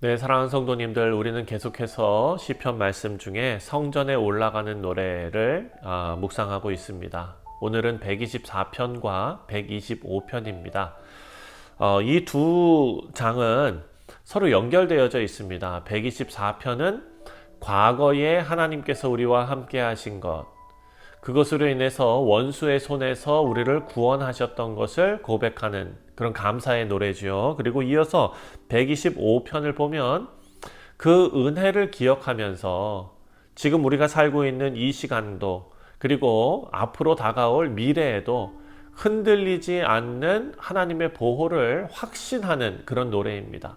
네, 사랑하는 성도님들, 우리는 계속해서 시편 말씀 중에 성전에 올라가는 노래를 묵상하고 있습니다. 오늘은 124편과 125편입니다. 이 두 장은 서로 연결되어져 있습니다. 124편은 과거에 하나님께서 우리와 함께 하신 것, 그것으로 인해서 원수의 손에서 우리를 구원하셨던 것을 고백하는 그런 감사의 노래죠. 그리고 이어서 125편을 보면 그 은혜를 기억하면서 지금 우리가 살고 있는 이 시간도 그리고 앞으로 다가올 미래에도 흔들리지 않는 하나님의 보호를 확신하는 그런 노래입니다.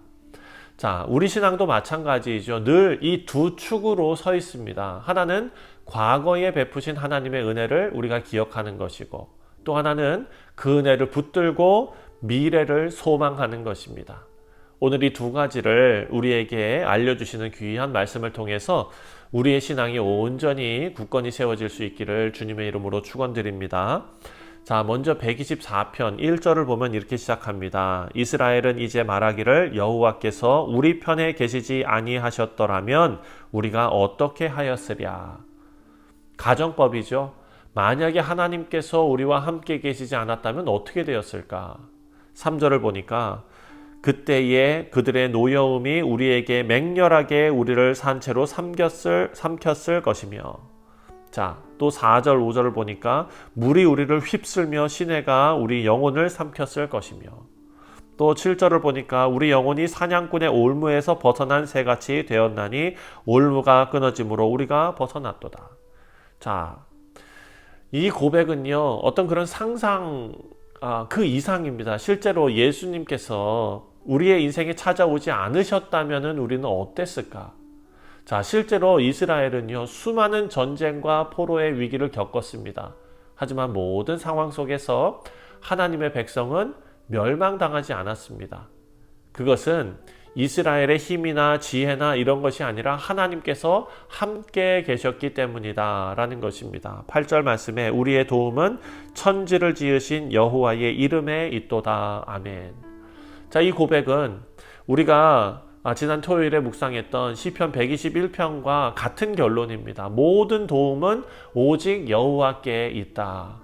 자, 우리 신앙도 마찬가지이죠. 늘 이 두 축으로 서 있습니다. 하나는 과거에 베푸신 하나님의 은혜를 우리가 기억하는 것이고, 또 하나는 그 은혜를 붙들고 미래를 소망하는 것입니다. 오늘 이 두 가지를 우리에게 알려주시는 귀한 말씀을 통해서 우리의 신앙이 온전히 굳건히 세워질 수 있기를 주님의 이름으로 축원드립니다. 자, 먼저 124편 1절을 보면 이렇게 시작합니다. 이스라엘은 이제 말하기를 여호와께서 우리 편에 계시지 아니하셨더라면 우리가 어떻게 하였으랴. 가정법이죠. 만약에 하나님께서 우리와 함께 계시지 않았다면 어떻게 되었을까? 3절을 보니까 그때에 그들의 노여움이 우리에게 맹렬하게 우리를 산채로 삼켰을 것이며, 자, 또 4절 5절을 보니까 물이 우리를 휩쓸며 시내가 우리 영혼을 삼켰을 것이며, 또 7절을 보니까 우리 영혼이 사냥꾼의 올무에서 벗어난 새같이 되었나니 올무가 끊어짐으로 우리가 벗어났도다. 자, 이 고백은요, 어떤 그런 상상 그 이상입니다. 실제로 예수님께서 우리의 인생에 찾아오지 않으셨다면 우리는 어땠을까? 자, 실제로 이스라엘은요, 수많은 전쟁과 포로의 위기를 겪었습니다. 하지만 모든 상황 속에서 하나님의 백성은 멸망당하지 않았습니다. 그것은 이스라엘의 힘이나 지혜나 이런 것이 아니라 하나님께서 함께 계셨기 때문이다 라는 것입니다. 8절 말씀에 우리의 도움은 천지를 지으신 여호와의 이름에 있도다. 아멘. 자, 이 고백은 우리가 지난 토요일에 묵상했던 시편 121편과 같은 결론입니다. 모든 도움은 오직 여호와께 있다.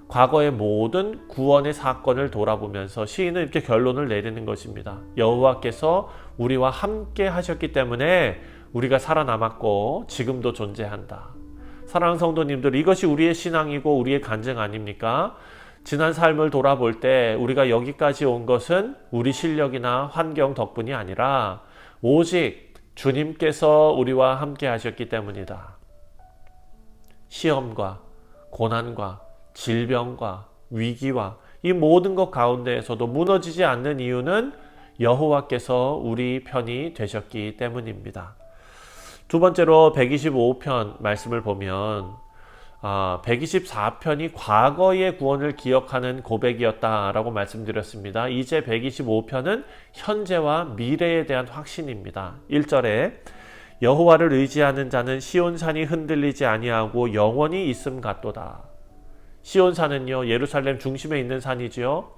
과거의 모든 구원의 사건을 돌아보면서 시인은 이렇게 결론을 내리는 것입니다. 여호와께서 우리와 함께 하셨기 때문에 우리가 살아남았고 지금도 존재한다. 사랑하는 성도님들, 이것이 우리의 신앙이고 우리의 간증 아닙니까? 지난 삶을 돌아볼 때 우리가 여기까지 온 것은 우리 실력이나 환경 덕분이 아니라 오직 주님께서 우리와 함께 하셨기 때문이다. 시험과 고난과 질병과 위기와 이 모든 것 가운데에서도 무너지지 않는 이유는 여호와께서 우리 편이 되셨기 때문입니다. 두 번째로 125편 말씀을 보면 124편이 과거의 구원을 기억하는 고백이었다라고 말씀드렸습니다. 이제 125편은 현재와 미래에 대한 확신입니다. 1절에 여호와를 의지하는 자는 시온산이 흔들리지 아니하고 영원히 있음 같도다. 시온산은요, 예루살렘 중심에 있는 산이지요.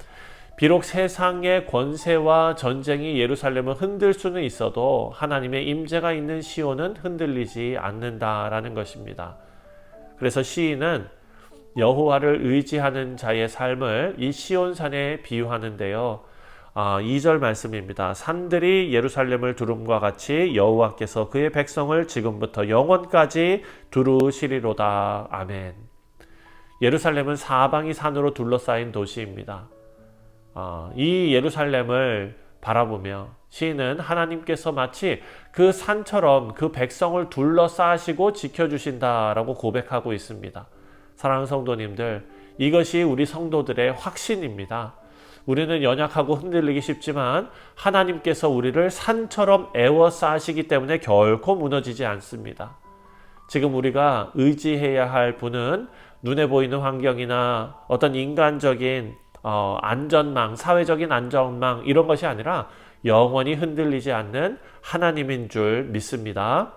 비록 세상의 권세와 전쟁이 예루살렘을 흔들 수는 있어도 하나님의 임재가 있는 시온은 흔들리지 않는다라는 것입니다. 그래서 시인은 여호와를 의지하는 자의 삶을 이 시온산에 비유하는데요. 2절 말씀입니다. 산들이 예루살렘을 두름과 같이 여호와께서 그의 백성을 지금부터 영원까지 두루시리로다. 아멘. 예루살렘은 사방이 산으로 둘러싸인 도시입니다. 이 예루살렘을 바라보며 시인은 하나님께서 마치 그 산처럼 그 백성을 둘러싸시고 지켜주신다라고 고백하고 있습니다. 사랑하는 성도님들, 이것이 우리 성도들의 확신입니다. 우리는 연약하고 흔들리기 쉽지만 하나님께서 우리를 산처럼 에워싸시기 때문에 결코 무너지지 않습니다. 지금 우리가 의지해야 할 분은 눈에 보이는 환경이나 어떤 인간적인 안전망, 사회적인 안전망 이런 것이 아니라 영원히 흔들리지 않는 하나님인 줄 믿습니다.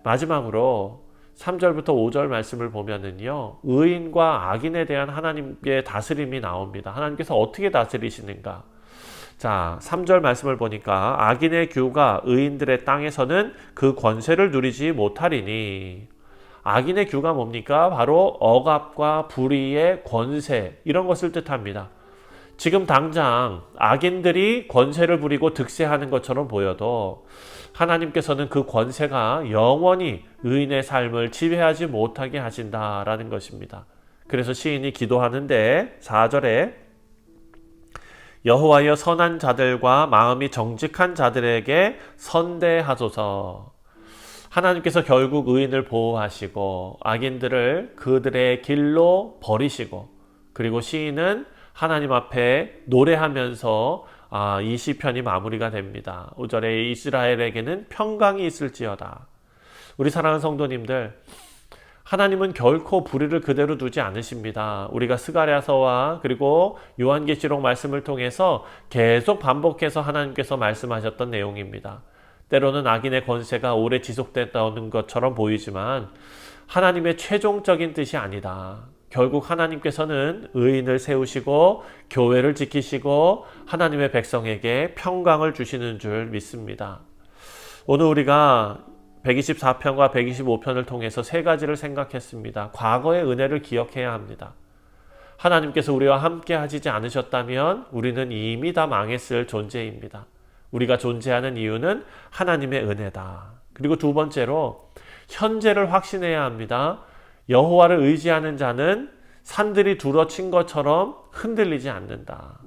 마지막으로 3절부터 5절 말씀을 보면은요, 의인과 악인에 대한 하나님의 다스림이 나옵니다. 하나님께서 어떻게 다스리시는가? 자, 3절 말씀을 보니까 악인의 규가 의인들의 땅에서는 그 권세를 누리지 못하리니, 악인의 규가 뭡니까? 바로 억압과 불의의 권세, 이런 것을 뜻합니다. 지금 당장 악인들이 권세를 부리고 득세하는 것처럼 보여도 하나님께서는 그 권세가 영원히 의인의 삶을 지배하지 못하게 하신다라는 것입니다. 그래서 시인이 기도하는데 4절에 여호와여 선한 자들과 마음이 정직한 자들에게 선대하소서. 하나님께서 결국 의인을 보호하시고 악인들을 그들의 길로 버리시고, 그리고 시인은 하나님 앞에 노래하면서 이 시편이 마무리가 됩니다. 5절에 이스라엘에게는 평강이 있을지어다. 우리 사랑하는 성도님들, 하나님은 결코 불의를 그대로 두지 않으십니다. 우리가 스가랴서와 그리고 요한계시록 말씀을 통해서 계속 반복해서 하나님께서 말씀하셨던 내용입니다. 때로는 악인의 권세가 오래 지속됐다는 것처럼 보이지만 하나님의 최종적인 뜻이 아니다. 결국 하나님께서는 의인을 세우시고 교회를 지키시고 하나님의 백성에게 평강을 주시는 줄 믿습니다. 오늘 우리가 124편과 125편을 통해서 세 가지를 생각했습니다. 과거의 은혜를 기억해야 합니다. 하나님께서 우리와 함께 하시지 않으셨다면 우리는 이미 다 망했을 존재입니다. 우리가 존재하는 이유는 하나님의 은혜다. 그리고 두 번째로 현재를 확신해야 합니다. 여호와를 의지하는 자는 산들이 두러친 것처럼 흔들리지 않는다.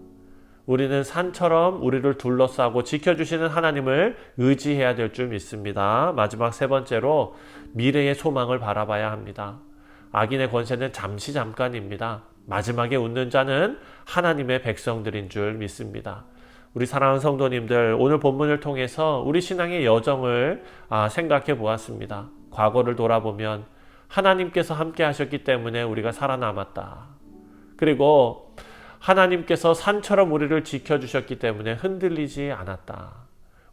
우리는 산처럼 우리를 둘러싸고 지켜주시는 하나님을 의지해야 될 줄 믿습니다. 마지막 세 번째로 미래의 소망을 바라봐야 합니다. 악인의 권세는 잠깐입니다. 마지막에 웃는 자는 하나님의 백성들인 줄 믿습니다. 우리 사랑하는 성도님들, 오늘 본문을 통해서 우리 신앙의 여정을 생각해 보았습니다. 과거를 돌아보면 하나님께서 함께 하셨기 때문에 우리가 살아남았다. 그리고 하나님께서 산처럼 우리를 지켜주셨기 때문에 흔들리지 않았다.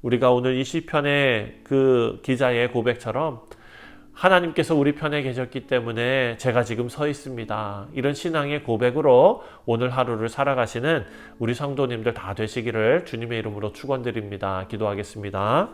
우리가 오늘 이 시편의 그 기자의 고백처럼 하나님께서 우리 편에 계셨기 때문에 제가 지금 서 있습니다. 이런 신앙의 고백으로 오늘 하루를 살아가시는 우리 성도님들 다 되시기를 주님의 이름으로 축원드립니다. 기도하겠습니다.